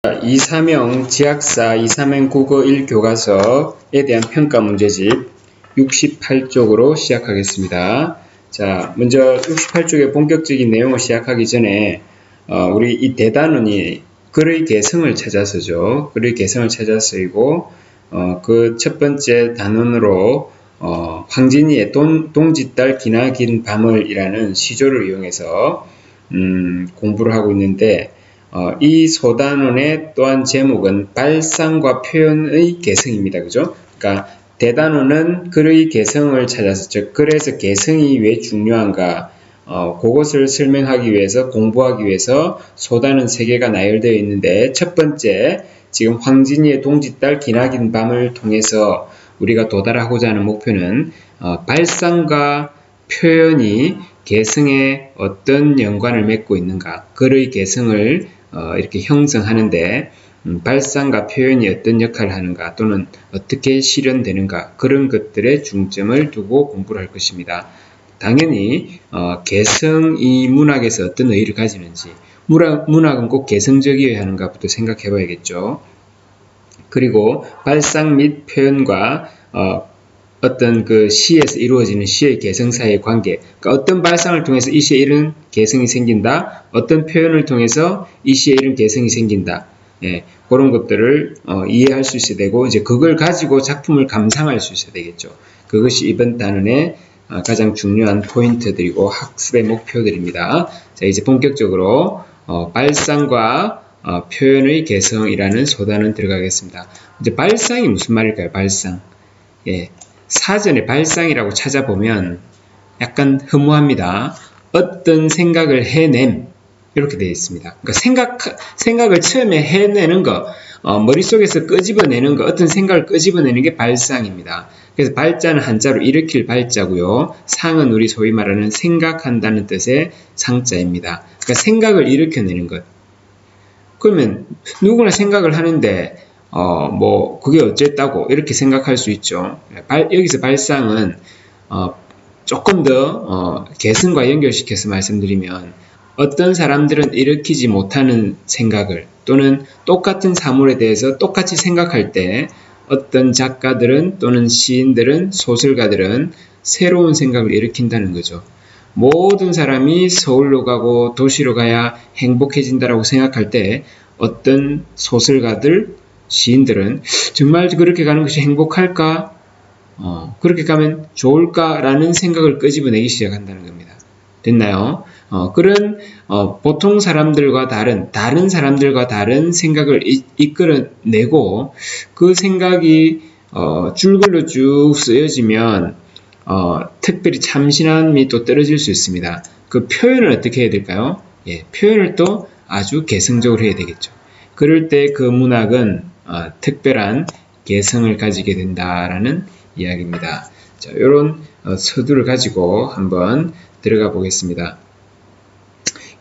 이사명 지학사 이사명 국어 1교과서에 대한 평가 문제집 68쪽으로 시작하겠습니다. 자, 먼저 68쪽의 본격적인 내용을 시작하기 전에 우리 이 대단원이 글의 개성을 찾아서죠. 글의 개성을 찾아서이고 그 첫 번째 단원으로 황진이의 동짓달 기나긴 밤을이라는 시조를 이용해서 공부를 하고 있는데 이 소단원의 또한 제목은 발상과 표현의 개성입니다. 그죠? 그러니까 대단원은 글의 개성을 찾아서, 즉 글에서 개성이 왜 중요한가, 그것을 설명하기 위해서, 공부하기 위해서 소단원 3개가 나열되어 있는데, 첫 번째 지금 황진이의 동짓달 기나긴 밤을 통해서 우리가 도달하고자 하는 목표는 발상과 표현이 개성에 어떤 연관을 맺고 있는가, 글의 개성을 이렇게 형성하는데 발상과 표현이 어떤 역할을 하는가 또는 어떻게 실현되는가, 그런 것들에 중점을 두고 공부를 할 것입니다. 당연히 개성이 문학에서 어떤 의의를 가지는지, 문학은 꼭 개성적이어야 하는가부터 생각해 봐야겠죠. 그리고 발상 및 표현과 어떤 그 시에서 이루어지는 시의 개성 사이의 관계, 그러니까 어떤 발상을 통해서 이 시에 이런 개성이 생긴다, 어떤 표현을 통해서 이 시에 이런 개성이 생긴다, 그런 것들을 이해할 수 있어야 되고, 이제 그걸 가지고 작품을 감상할 수 있어야 되겠죠. 그것이 이번 단원의 가장 중요한 포인트들이고 학습의 목표들입니다. 자, 이제 본격적으로 발상과 표현의 개성이라는 소단은 들어가겠습니다. 이제 발상이 무슨 말일까요? 발상. 사전에 발상이라고 찾아보면 약간 허무합니다. 어떤 생각을 해냄, 이렇게 되어 있습니다. 그러니까 생각을 처음에 해내는 거, 머릿속에서 끄집어내는 거, 어떤 생각을 끄집어내는 게 발상입니다. 그래서 발자는 한자로 일으킬 발자고요. 상은 우리 소위 말하는 생각한다는 뜻의 상자입니다. 그러니까 생각을 일으켜내는 것. 그러면 누구나 생각을 하는데 그게 어쨌다고 이렇게 생각할 수 있죠. 여기서 발상은 조금 더 개성과 연결시켜서 말씀드리면, 어떤 사람들은 일으키지 못하는 생각을 또는 똑같은 사물에 대해서 똑같이 생각할 때 어떤 작가들은 또는 시인들은, 소설가들은 새로운 생각을 일으킨다는 거죠. 모든 사람이 서울로 가고 도시로 가야 행복해진다라고 생각할 때 어떤 소설가들, 시인들은 정말 그렇게 가는 것이 행복할까? 그렇게 가면 좋을까라는 생각을 끄집어내기 시작한다는 겁니다. 됐나요? 그런 보통 사람들과 다른 사람들과 다른 생각을 이끌어내고, 그 생각이 줄글로 쭉 쓰여지면 특별히 참신함이 또 떨어질 수 있습니다. 그 표현을 어떻게 해야 될까요? 표현을 또 아주 개성적으로 해야 되겠죠. 그럴 때 그 문학은 특별한 개성을 가지게 된다라는 이야기입니다. 자, 이런 서두를 가지고 한번 들어가 보겠습니다.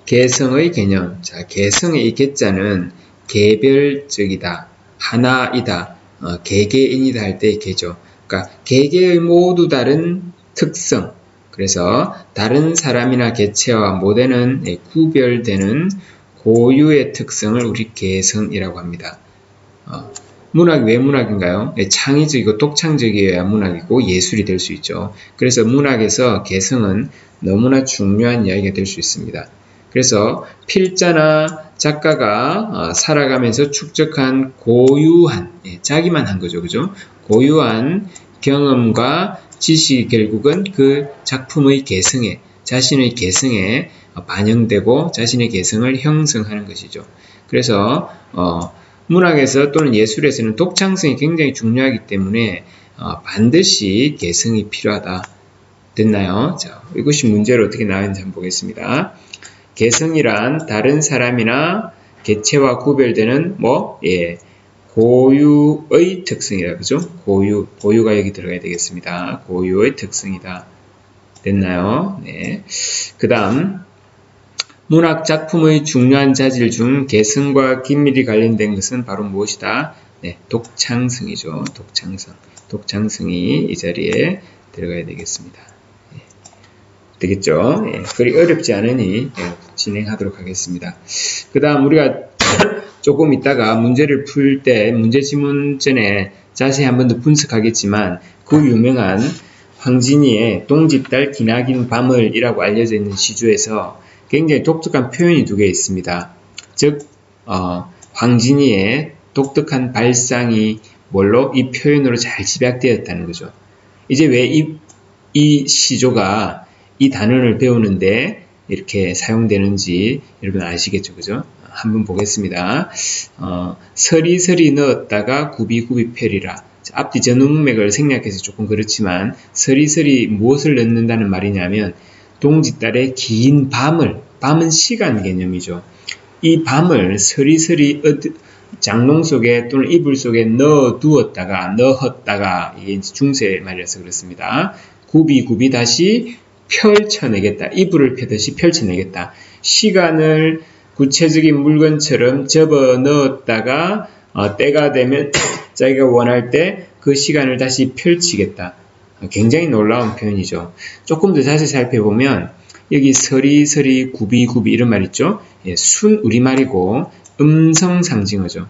개성의 개념. 자, 개성의 이 개자는 개별적이다, 하나이다, 개개인이다 할 때의 개죠. 그러니까 개개의 모두 다른 특성, 그래서 다른 사람이나 개체와 모델은 구별되는 고유의 특성을 우리 개성이라고 합니다. 문학이 왜 문학인가요? 창의적이고 독창적이어야 문학이고 예술이 될 수 있죠. 그래서 문학에서 개성은 너무나 중요한 이야기가 될 수 있습니다. 그래서 필자나 작가가 살아가면서 축적한 고유한, 자기만 한 거죠. 그죠? 고유한 경험과 지식이 결국은 그 작품의 개성에, 자신의 개성에 반영되고 자신의 개성을 형성하는 것이죠. 그래서 문학에서 또는 예술에서는 독창성이 굉장히 중요하기 때문에 반드시 개성이 필요하다. 됐나요? 자, 이것이 문제로 어떻게 나왔는지 한번 보겠습니다. 개성이란 다른 사람이나 개체와 구별되는 고유의 특성이다. 그죠? 고유가 여기 들어가야 되겠습니다. 고유의 특성이다. 됐나요? 네. 그 다음, 문학 작품의 중요한 자질 중 개성과 긴밀히 관련된 것은 바로 무엇이다? 독창성이죠. 독창성이 이 자리에 들어가야 되겠습니다. 되겠죠? 그리 어렵지 않으니 진행하도록 하겠습니다. 그 다음 우리가 조금 있다가 문제를 풀 때 문제 지문 전에 자세히 한 번 더 분석하겠지만 그 유명한 황진이의 동짓달 기나긴 밤을이라고 알려져 있는 시조에서 굉장히 독특한 표현이 두 개 있습니다. 즉 황진이의 독특한 발상이 뭘로? 이 표현으로 잘 집약되었다는 거죠. 이제 왜 이 시조가 이 단원을 배우는데 이렇게 사용되는지 여러분 아시겠죠? 그죠? 한번 보겠습니다. 서리서리 넣었다가 굽이굽이 펴리라. 앞뒤 전운맥을 생략해서 조금 그렇지만 서리서리 무엇을 넣는다는 말이냐면 동짓달의 긴 밤은 시간 개념이죠. 이 밤을 서리서리 장롱 속에 또는 이불 속에 넣었다가 이게 중세 말이라서 그렇습니다. 굽이 다시 펼쳐내겠다. 이불을 펴듯이 펼쳐내겠다. 시간을 구체적인 물건처럼 접어 넣었다가 때가 되면 자기가 원할 때 그 시간을 다시 펼치겠다. 굉장히 놀라운 표현이죠. 조금 더 자세히 살펴보면 여기 서리서리 굽이 이런 말 있죠. 예, 순 우리말이고 음성 상징어죠.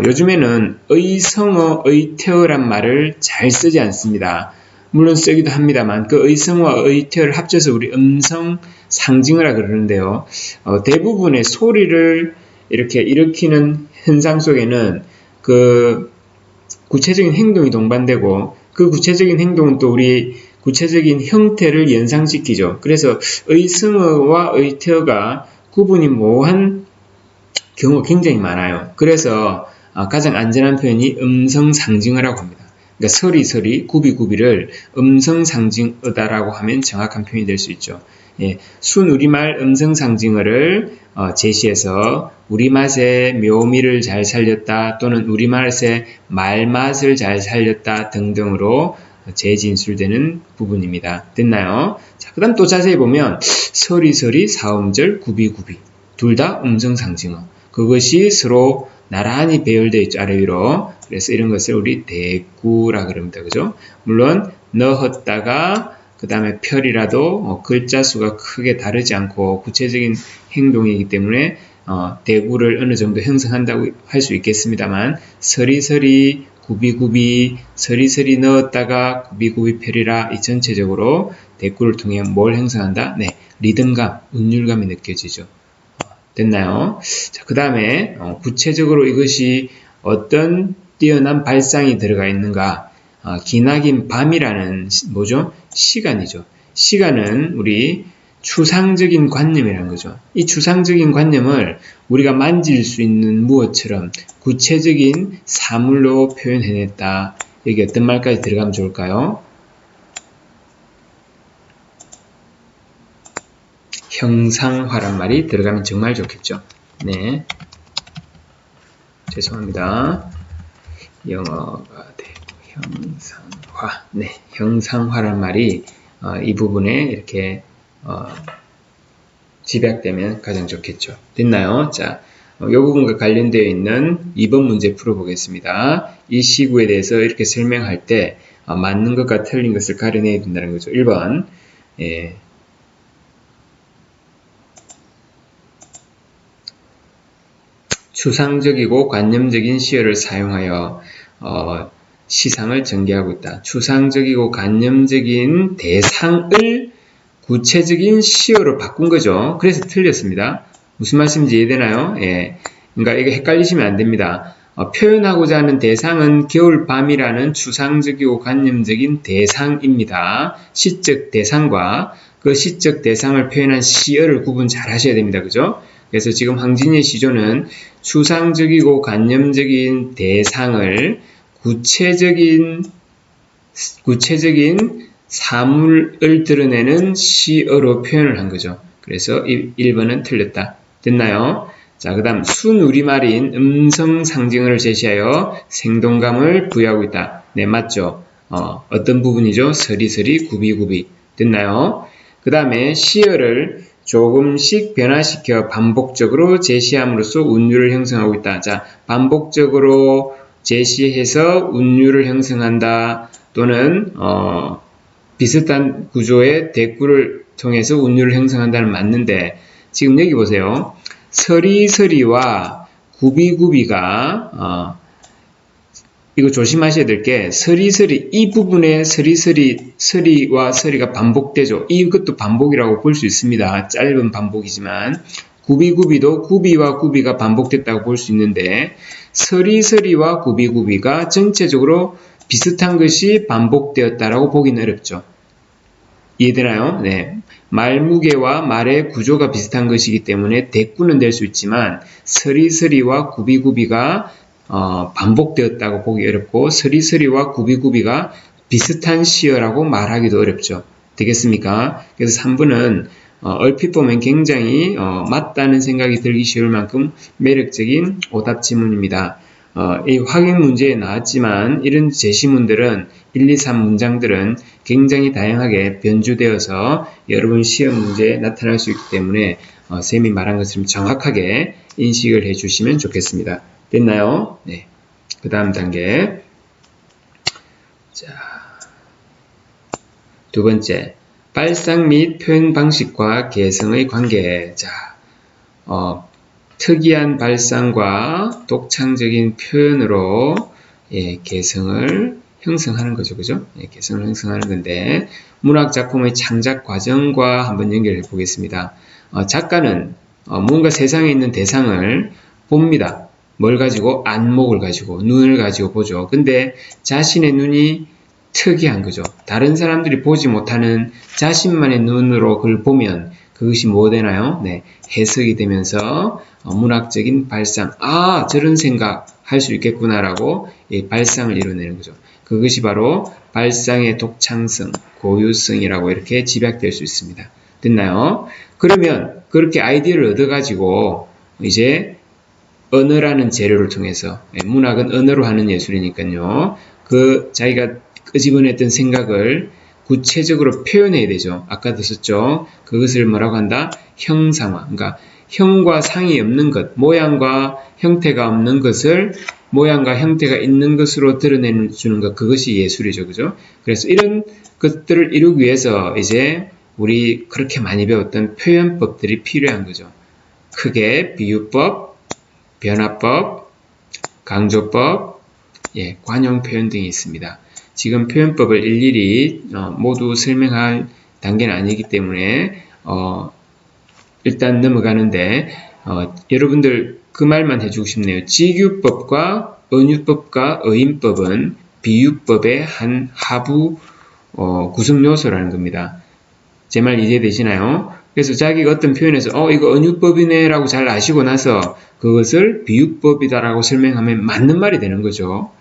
요즘에는 의성어, 의태어란 말을 잘 쓰지 않습니다. 물론 쓰기도 합니다만 그 의성어와 의태어를 합쳐서 우리 음성 상징어라 그러는데요. 대부분의 소리를 이렇게 일으키는 현상 속에는 그 구체적인 행동이 동반되고 그 구체적인 행동은 또 우리 구체적인 형태를 연상시키죠. 그래서 의성어와 의태어가 구분이 모호한 경우가 굉장히 많아요. 그래서 가장 안전한 표현이 음성상징어라고 합니다. 그러니까 서리서리 굽이를 음성상징어다라고 하면 정확한 표현이 될 수 있죠. 예, 순우리말 음성상징어를 제시해서 우리맛의 묘미를 잘 살렸다 또는 우리맛의 말맛을 잘 살렸다 등등으로 재진술되는 부분입니다. 됐나요? 자, 그 다음 또 자세히 보면 서리서리 사음절 굽이 둘 다 음성상징어. 그것이 서로 나란히 배열되어 있죠. 아래 위로. 그래서 이런 것을 우리 대구라 그럽니다. 그죠? 물론 넣었다가 그 다음에 펼이라도 글자 수가 크게 다르지 않고 구체적인 행동이기 때문에 대구를 어느 정도 형성한다고 할 수 있겠습니다만 서리서리 굽이 서리서리 넣었다가 굽이 펼이라 이 전체적으로 대구를 통해 뭘 형성한다? 네, 리듬감, 운율감이 느껴지죠. 됐나요? 자, 그 다음에 구체적으로 이것이 어떤 뛰어난 발상이 들어가 있는가? 기나긴 밤이라는 뭐죠? 시간이죠. 시간은 우리 추상적인 관념이라는 거죠. 이 추상적인 관념을 우리가 만질 수 있는 무엇처럼 구체적인 사물로 표현해냈다. 여기 어떤 말까지 들어가면 좋을까요? 형상화란 말이 들어가면 정말 좋겠죠. 네. 죄송합니다. 영어가 되고 형상화. 네. 형상화란 말이 이 부분에 이렇게 집약되면 가장 좋겠죠. 됐나요? 자, 이 부분과 관련되어 있는 2번 문제 풀어보겠습니다. 이 시구에 대해서 이렇게 설명할 때 맞는 것과 틀린 것을 가려내야 된다는 거죠. 1번. 예. 추상적이고 관념적인 시어를 사용하여 시상을 전개하고 있다. 추상적이고 관념적인 대상을 구체적인 시어로 바꾼 거죠. 그래서 틀렸습니다. 무슨 말씀인지 이해되나요? 예. 그러니까 이게 헷갈리시면 안 됩니다. 표현하고자 하는 대상은 겨울밤이라는 추상적이고 관념적인 대상입니다. 시적 대상과 그 시적 대상을 표현한 시어를 구분 잘 하셔야 됩니다. 그죠? 그래서 지금 황진이의 시조는 추상적이고 관념적인 대상을 구체적인 사물을 드러내는 시어로 표현을 한 거죠. 그래서 1번은 틀렸다. 됐나요? 자, 그 다음 순우리말인 음성상징어를 제시하여 생동감을 부여하고 있다. 네, 맞죠? 어떤 부분이죠? 서리서리 굽이 됐나요? 그 다음에 시어를 조금씩 변화시켜 반복적으로 제시함으로써 운율을 형성하고 있다. 자, 반복적으로 제시해서 운율을 형성한다. 또는 비슷한 구조의 대꾸를 통해서 운율을 형성한다는 맞는데 지금 여기 보세요. 서리서리와 구비구비가 이거 조심하셔야 될 게 서리서리 이 부분에 서리와 서리가 반복되죠. 이것도 반복이라고 볼 수 있습니다. 짧은 반복이지만 구비구비도 구비와 구비가 반복됐다고 볼 수 있는데 서리서리와 구비구비가 전체적으로 비슷한 것이 반복되었다라고 보기는 어렵죠. 이해되나요? 네. 말무게와 말의 구조가 비슷한 것이기 때문에 대꾸는 될 수 있지만 서리서리와 구비구비가 반복되었다고 보기 어렵고 서리서리와 구비구비가 비슷한 시어라고 말하기도 어렵죠. 되겠습니까? 그래서 3번은 얼핏 보면 굉장히 맞다는 생각이 들기 쉬울 만큼 매력적인 오답 지문입니다. 이 확인 문제에 나왔지만 이런 제시문들은 1, 2, 3 문장들은 굉장히 다양하게 변주되어서 여러분 시험 문제에 나타날 수 있기 때문에 쌤이 말한 것처럼 정확하게 인식을 해주시면 좋겠습니다. 됐나요? 네. 그 다음 단계. 자, 두 번째. 발상 및 표현 방식과 개성의 관계. 자, 특이한 발상과 독창적인 표현으로 개성을 형성하는 거죠. 그죠? 개성을 형성하는 건데, 문학 작품의 창작 과정과 한번 연결해 보겠습니다. 작가는 뭔가 세상에 있는 대상을 봅니다. 뭘 가지고? 안목을 가지고, 눈을 가지고 보죠. 근데 자신의 눈이 특이한 거죠. 다른 사람들이 보지 못하는 자신만의 눈으로 그걸 보면 그것이 뭐 되나요? 네, 해석이 되면서 문학적인 발상, 저런 생각 할 수 있겠구나라고 발상을 이뤄내는 거죠. 그것이 바로 발상의 독창성, 고유성이라고 이렇게 집약될 수 있습니다. 됐나요? 그러면 그렇게 아이디어를 얻어가지고 이제 언어라는 재료를 통해서, 문학은 언어로 하는 예술이니까요. 자기가 끄집어냈던 생각을 구체적으로 표현해야 되죠. 아까도 썼죠. 그것을 뭐라고 한다? 형상화. 그러니까 형과 상이 없는 것, 모양과 형태가 없는 것을 모양과 형태가 있는 것으로 드러내주는 것, 그것이 예술이죠. 그죠? 그래서 이런 것들을 이루기 위해서 이제 우리 그렇게 많이 배웠던 표현법들이 필요한 거죠. 크게 비유법, 변화법, 강조법, 관용 표현 등이 있습니다. 지금 표현법을 일일이 모두 설명할 단계는 아니기 때문에 일단 넘어가는데 여러분들 그 말만 해주고 싶네요. 직유법과 은유법과 어인법은 비유법의 한 하부 구성 요소라는 겁니다. 제 말 이해되시나요? 그래서 자기가 어떤 표현에서 이거 은유법이네 라고 잘 아시고 나서 그것을 비유법이다라고 설명하면 맞는 말이 되는 거죠.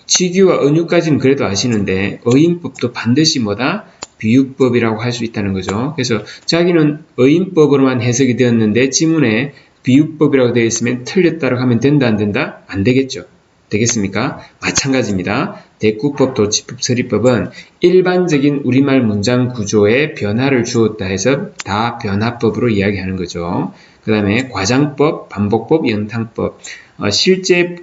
직유와 은유까지는 그래도 아시는데 어인법도 반드시 뭐다? 비유법이라고 할 수 있다는 거죠. 그래서 자기는 어인법으로만 해석이 되었는데 지문에 비유법이라고 되어 있으면 틀렸다고 하면 된다 안 된다? 안 되겠죠. 되겠습니까? 마찬가지입니다. 대꾸법, 도치법, 서리법은 일반적인 우리말 문장 구조에 변화를 주었다 해서 다 변화법으로 이야기하는 거죠. 그 다음에 과장법, 반복법, 연탕법, 실제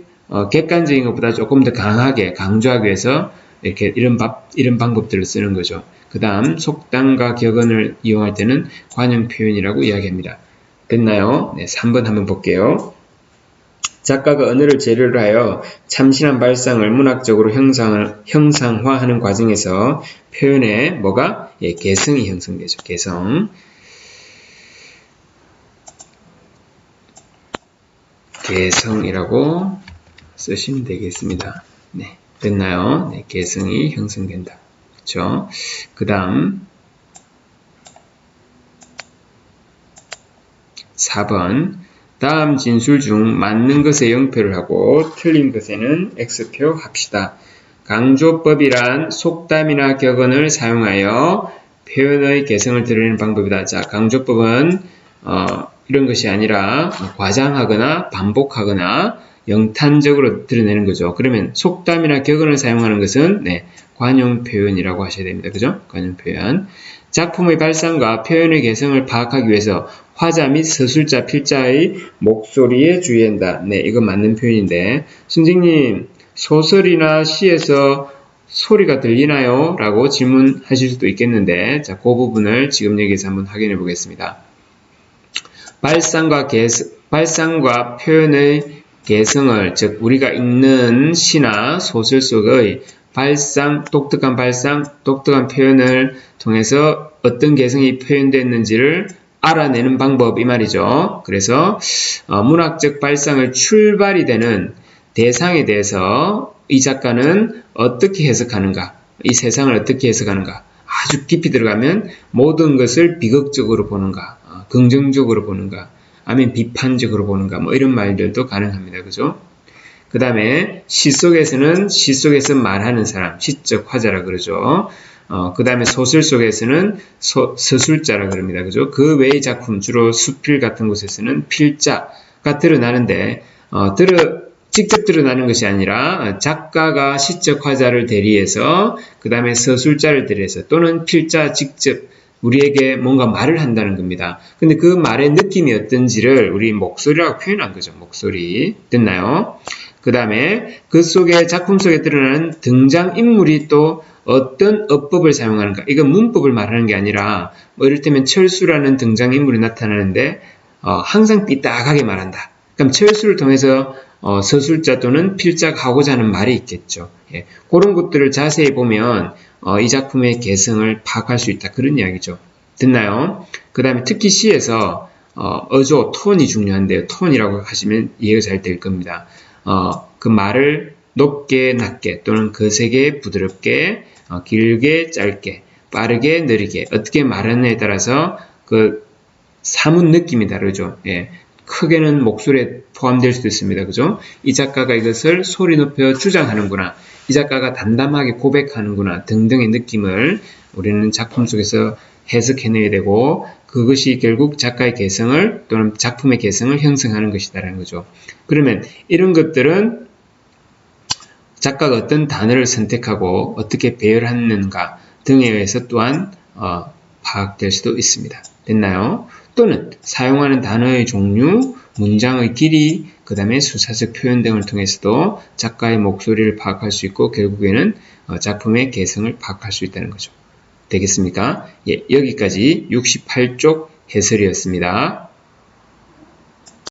객관적인 것보다 조금 더 강하게 강조하기 위해서 이렇게 이런 방법들을 쓰는 거죠. 그 다음 속담과 격언을 이용할 때는 관용 표현이라고 이야기합니다. 됐나요? 네, 3번 한번 볼게요. 작가가 언어를 재료로 하여 참신한 발상을 문학적으로 형상화하는 과정에서 표현에 뭐가? 개성이 형성되죠. 개성. 개성이라고 쓰시면 되겠습니다. 네, 됐나요? 네, 개성이 형성된다. 그렇죠? 그 다음 4번 다음 진술 중 맞는 것에 0표를 하고 틀린 것에는 X표 합시다. 강조법이란 속담이나 격언을 사용하여 표현의 개성을 드러내는 방법이다. 자, 강조법은 이런 것이 아니라 과장하거나 반복하거나 영탄적으로 드러내는 거죠. 그러면 속담이나 격언을 사용하는 것은 관용 표현이라고 하셔야 됩니다. 그죠? 관용 표현. 작품의 발상과 표현의 개성을 파악하기 위해서 화자 및 서술자, 필자의 목소리에 주의한다. 네, 이거 맞는 표현인데 선생님, 소설이나 시에서 소리가 들리나요? 라고 질문하실 수도 있겠는데 자, 그 부분을 지금 여기서 한번 확인해 보겠습니다. 발상과 발상과 표현의 개성을, 즉 우리가 읽는 시나 소설 속의 독특한 발상, 독특한 표현을 통해서 어떤 개성이 표현됐는지를 알아내는 방법 이 말이죠. 그래서 문학적 발상을 출발이 되는 대상에 대해서 이 작가는 어떻게 해석하는가, 이 세상을 어떻게 해석하는가, 아주 깊이 들어가면 모든 것을 비극적으로 보는가, 긍정적으로 보는가, 아니면 비판적으로 보는가, 뭐 이런 말들도 가능합니다. 그죠? 그 다음에 시 속에서는 시 속에서 말하는 사람, 시적 화자라 그러죠. 그 다음에 소설 속에서는 서술자라 그럽니다. 그죠? 그 외의 작품, 주로 수필 같은 곳에서는 필자가 드러나는데, 직접 드러나는 것이 아니라 작가가 시적 화자를 대리해서, 그 다음에 서술자를 대리해서, 또는 필자 직접 우리에게 뭔가 말을 한다는 겁니다. 근데 그 말의 느낌이 어떤지를 우리 목소리라고 표현한 거죠. 목소리. 됐나요? 그 다음에 그 속에, 작품 속에 드러나는 등장인물이 또 어떤 어법을 사용하는가. 이건 문법을 말하는 게 아니라, 뭐 이를테면 철수라는 등장인물이 나타나는데, 항상 삐딱하게 말한다. 그럼 철수를 통해서 서술자 또는 필자가 하고자 하는 말이 있겠죠. 예, 그런 것들을 자세히 보면 이 작품의 개성을 파악할 수 있다. 그런 이야기죠. 됐나요? 그 다음에 특히 시에서 어조, 톤이 중요한데요. 톤이라고 하시면 이해가 잘 될 겁니다. 그 말을 높게, 낮게, 또는 거세게, 부드럽게, 길게, 짧게, 빠르게, 느리게 어떻게 말하느냐에 따라서 그 사문 느낌이 다르죠. 예. 크게는 목소리에 포함될 수도 있습니다. 그죠? 이 작가가 이것을 소리 높여 주장하는구나, 이 작가가 담담하게 고백하는구나 등등의 느낌을 우리는 작품 속에서 해석해내야 되고, 그것이 결국 작가의 개성을 또는 작품의 개성을 형성하는 것이다라는 거죠. 그러면 이런 것들은 작가가 어떤 단어를 선택하고 어떻게 배열하는가 등에 의해서 또한 파악될 수도 있습니다. 됐나요? 또는 사용하는 단어의 종류, 문장의 길이, 그 다음에 수사적 표현 등을 통해서도 작가의 목소리를 파악할 수 있고, 결국에는 작품의 개성을 파악할 수 있다는 거죠. 되겠습니까? 예, 여기까지 68쪽 해설이었습니다.